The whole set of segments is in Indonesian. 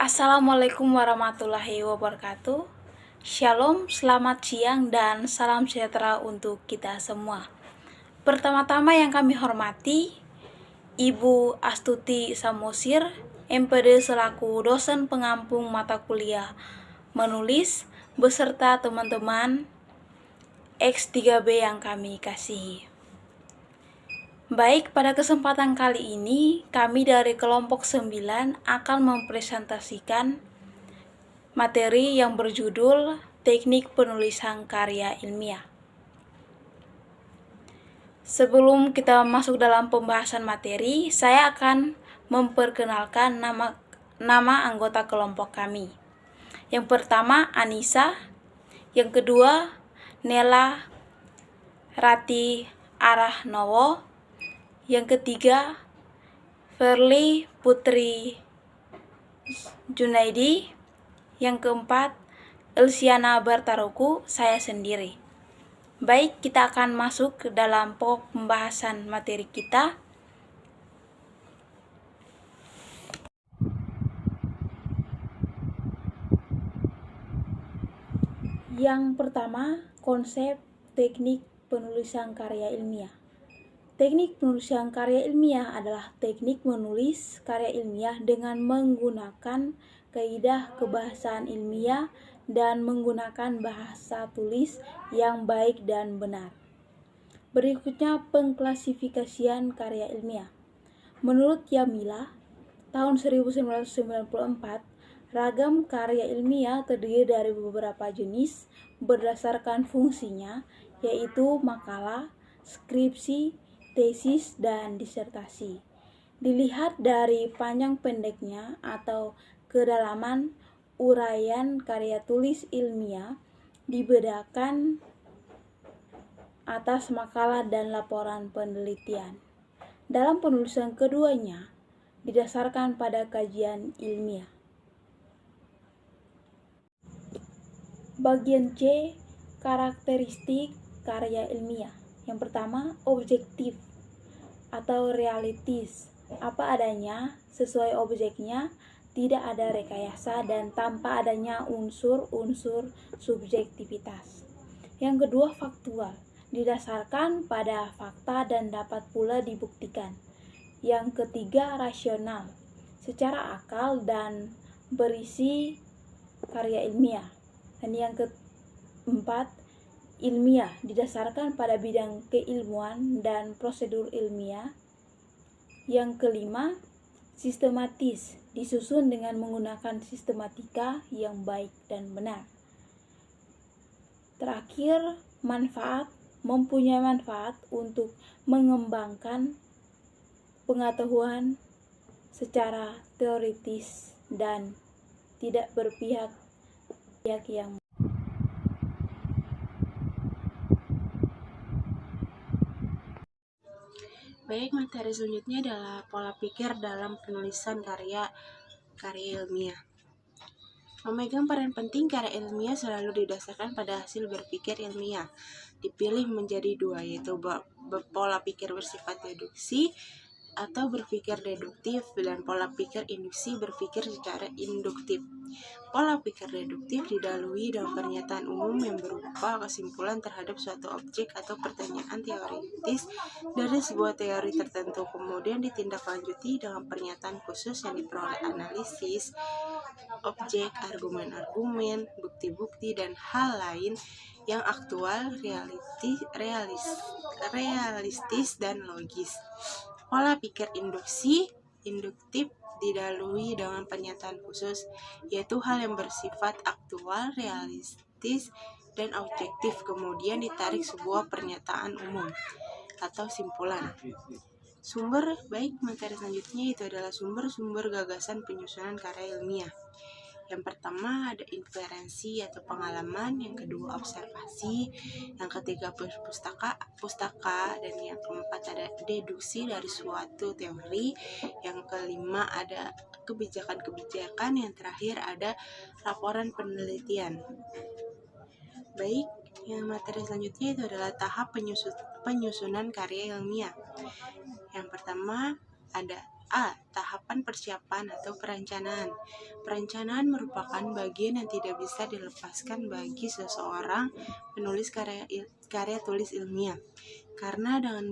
Assalamualaikum warahmatullahi wabarakatuh. Shalom, selamat siang dan salam sejahtera untuk kita semua. Pertama-tama yang kami hormati Ibu Astuti Samosir, MPD selaku dosen pengampung mata kuliah menulis beserta teman-teman X3B yang kami kasihi. Baik, pada kesempatan kali ini kami dari kelompok 9 akan mempresentasikan materi yang berjudul Teknik Penulisan Karya Ilmiah. Sebelum kita masuk dalam pembahasan materi, saya akan memperkenalkan nama anggota kelompok kami. Yang pertama, Anissa. Yang kedua, Nela Rati Arahnowo. Yang ketiga, Verly Putri Junaidi. Yang keempat, Elsiana Bartaroku, saya sendiri. Baik, kita akan masuk ke dalam pokok pembahasan materi kita. Yang pertama, konsep teknik penulisan karya ilmiah. Teknik penulisan karya ilmiah adalah teknik menulis karya ilmiah dengan menggunakan kaidah kebahasaan ilmiah dan menggunakan bahasa tulis yang baik dan benar. Berikutnya pengklasifikasian karya ilmiah. Menurut Yamila, tahun 1994, ragam karya ilmiah terdiri dari beberapa jenis berdasarkan fungsinya, yaitu makalah, skripsi, tesis, dan disertasi. Dilihat dari panjang pendeknya atau kedalaman uraian karya tulis ilmiah dibedakan atas makalah dan laporan penelitian. Dalam penulisan keduanya didasarkan pada kajian ilmiah. Bagian C, karakteristik karya ilmiah. Yang pertama, objektif atau realistis, apa adanya, sesuai objeknya, tidak ada rekayasa dan tanpa adanya unsur-unsur subjektivitas. Yang kedua, faktual, didasarkan pada fakta dan dapat pula dibuktikan. Yang ketiga, rasional, secara akal dan berisi karya ilmiah. Dan yang keempat, ilmiah, didasarkan pada bidang keilmuan dan prosedur ilmiah. Yang kelima, sistematis, disusun dengan menggunakan sistematika yang baik dan benar. Terakhir, manfaat, mempunyai manfaat untuk mengembangkan pengetahuan secara teoritis dan tidak berpihak yang Baik, materi selanjutnya adalah pola pikir dalam penulisan karya ilmiah. Memegang peran penting, karya ilmiah selalu didasarkan pada hasil berpikir ilmiah. Dipilih menjadi dua, yaitu pola pikir bersifat deduksi atau berpikir deduktif dan pola pikir induksi berpikir secara induktif. Pola pikir deduktif didahului dengan pernyataan umum yang berupa kesimpulan terhadap suatu objek atau pertanyaan teoritis dari sebuah teori tertentu, kemudian ditindaklanjuti dengan pernyataan khusus yang diperoleh analisis objek, argumen-argumen, bukti-bukti, dan hal lain yang aktual, realistis, dan logis. Pola pikir induktif didahului dengan pernyataan khusus, yaitu hal yang bersifat aktual, realistis, dan objektif, kemudian ditarik sebuah pernyataan umum atau simpulan. Sumber, baik, materi selanjutnya itu adalah sumber-sumber gagasan penyusunan karya ilmiah. Yang pertama ada inferensi atau pengalaman, yang kedua observasi, yang ketiga pustaka, dan yang keempat ada deduksi dari suatu teori, yang kelima ada kebijakan, yang terakhir ada laporan penelitian. Baik, yang materi selanjutnya itu adalah tahap penyusunan karya ilmiah. Yang pertama ada A. Tahapan persiapan atau perencanaan. Perencanaan merupakan bagian yang tidak bisa dilepaskan bagi seseorang penulis karya tulis ilmiah. Karena dengan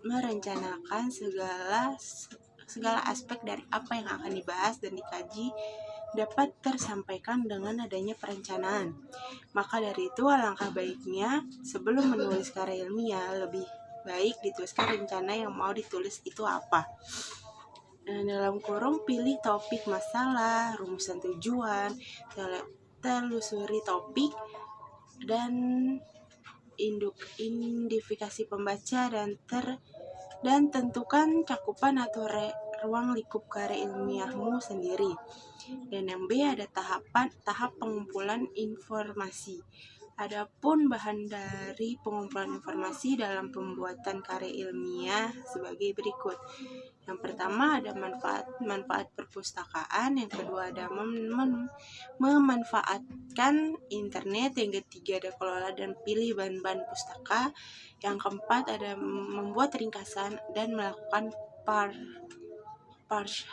merencanakan segala aspek dari apa yang akan dibahas dan dikaji dapat tersampaikan dengan adanya perencanaan. Maka dari itu alangkah baiknya sebelum menulis karya ilmiah lebih baik dituliskan rencana yang mau ditulis itu apa. Dalam kurung pilih topik masalah, rumusan tujuan, telusuri topik, dan identifikasi pembaca dan tentukan cakupan atau ruang lingkup karya ilmiahmu sendiri. Dan yang B ada tahap pengumpulan informasi. Adapun bahan dari pengumpulan informasi dalam pembuatan karya ilmiah sebagai berikut. Yang pertama ada manfaat perpustakaan, yang kedua ada memanfaatkan internet, yang ketiga ada kelola dan pilih bahan-bahan pustaka, yang keempat ada membuat ringkasan dan melakukan parse,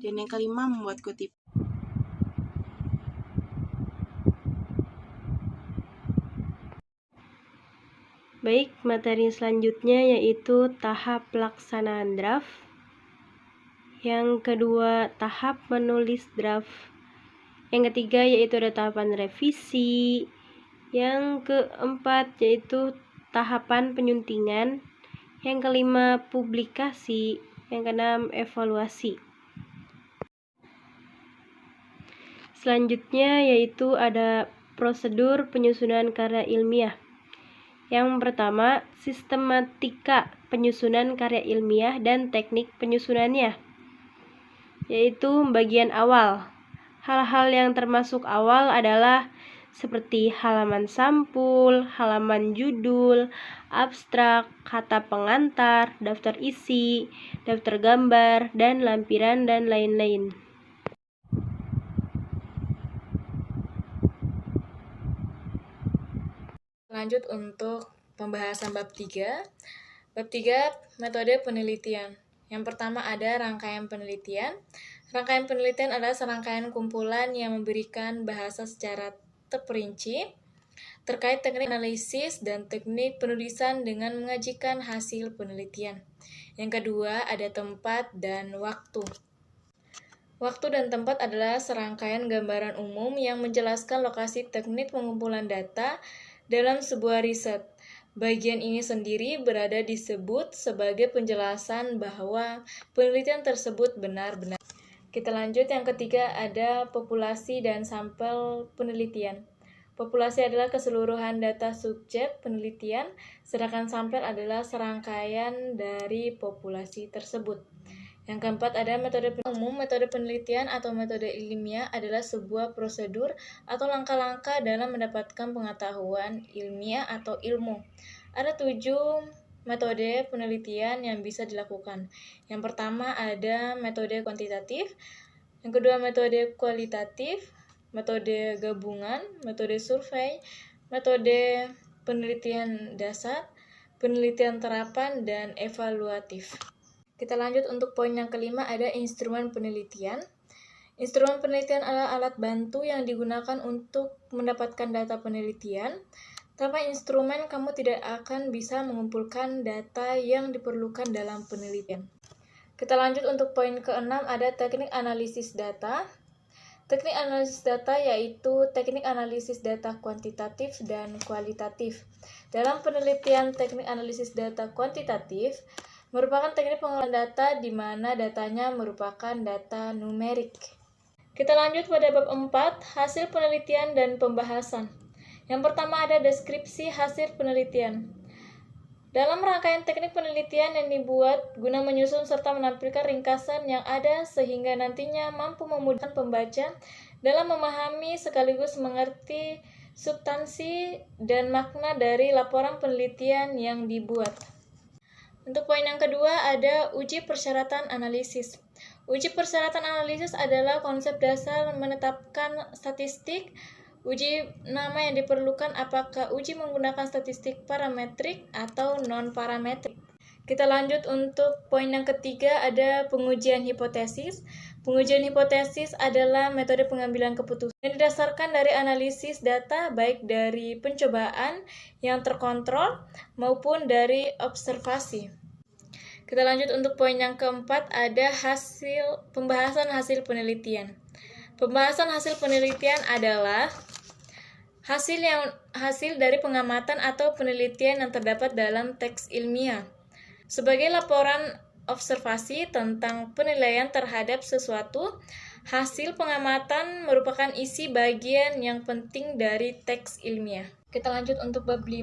dan yang kelima membuat kutipan. Baik, materi selanjutnya yaitu tahap pelaksanaan draft. Yang kedua, tahap menulis draft. Yang ketiga yaitu ada tahapan revisi. Yang keempat yaitu tahapan penyuntingan. Yang kelima, publikasi. Yang keenam, evaluasi. Selanjutnya yaitu ada prosedur penyusunan karya ilmiah. Yang pertama, sistematika penyusunan karya ilmiah dan teknik penyusunannya, yaitu bagian awal. Hal-hal yang termasuk awal adalah seperti halaman sampul, halaman judul, abstrak, kata pengantar, daftar isi, daftar gambar, dan lampiran, dan lain-lain. Lanjut untuk pembahasan bab 3. Bab 3, metode penelitian. Yang pertama ada rangkaian penelitian. Rangkaian penelitian adalah serangkaian kumpulan yang memberikan bahasa secara terperinci terkait teknik analisis dan teknik penulisan dengan mengajikan hasil penelitian. Yang kedua ada tempat dan waktu. Waktu dan tempat adalah serangkaian gambaran umum yang menjelaskan lokasi teknik pengumpulan data dalam sebuah riset. Bagian ini sendiri berada disebut sebagai penjelasan bahwa penelitian tersebut benar-benar. Kita lanjut, yang ketiga ada populasi dan sampel penelitian. Populasi adalah keseluruhan data subjek penelitian, sedangkan sampel adalah serangkaian dari populasi tersebut. Yang keempat ada metode umum. Metode penelitian atau metode ilmiah adalah sebuah prosedur atau langkah-langkah dalam mendapatkan pengetahuan ilmiah atau ilmu. Ada 7 metode penelitian yang bisa dilakukan. Yang pertama ada metode kuantitatif, yang kedua metode kualitatif, metode gabungan, metode survei, metode penelitian dasar, penelitian terapan, dan evaluatif. Kita lanjut untuk poin yang kelima, ada instrumen penelitian. Instrumen penelitian adalah alat bantu yang digunakan untuk mendapatkan data penelitian. Tanpa instrumen, kamu tidak akan bisa mengumpulkan data yang diperlukan dalam penelitian. Kita lanjut untuk poin keenam, ada teknik analisis data. Teknik analisis data yaitu teknik analisis data kuantitatif dan kualitatif. Dalam penelitian teknik analisis data kuantitatif, merupakan teknik pengolahan data di mana datanya merupakan data numerik. Kita lanjut pada bab 4, hasil penelitian dan pembahasan. Yang pertama ada deskripsi hasil penelitian. Dalam rangkaian teknik penelitian yang dibuat guna menyusun serta menampilkan ringkasan yang ada sehingga nantinya mampu memudahkan pembaca dalam memahami sekaligus mengerti substansi dan makna dari laporan penelitian yang dibuat. Untuk poin yang kedua ada uji persyaratan analisis. Uji persyaratan analisis adalah konsep dasar menetapkan statistik. Uji nama yang diperlukan apakah uji menggunakan statistik parametrik atau non-parametrik. Kita lanjut untuk poin yang ketiga, ada pengujian hipotesis. Pengujian hipotesis adalah metode pengambilan keputusan yang didasarkan dari analisis data baik dari pencobaan yang terkontrol maupun dari observasi. Kita lanjut untuk poin yang keempat, ada pembahasan hasil penelitian. Pembahasan hasil penelitian adalah hasil dari pengamatan atau penelitian yang terdapat dalam teks ilmiah. Sebagai laporan observasi tentang penilaian terhadap sesuatu, hasil pengamatan merupakan isi bagian yang penting dari teks ilmiah. Kita lanjut untuk bab 5.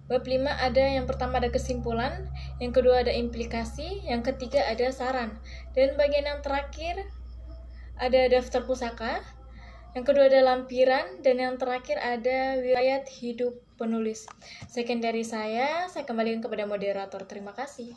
Bab 5 ada yang pertama ada kesimpulan, yang kedua ada implikasi, yang ketiga ada saran, dan bagian yang terakhir ada daftar pusaka, yang kedua ada lampiran, dan yang terakhir ada riwayat hidup penulis. Sekian dari saya kembalikan kepada moderator. Terima kasih.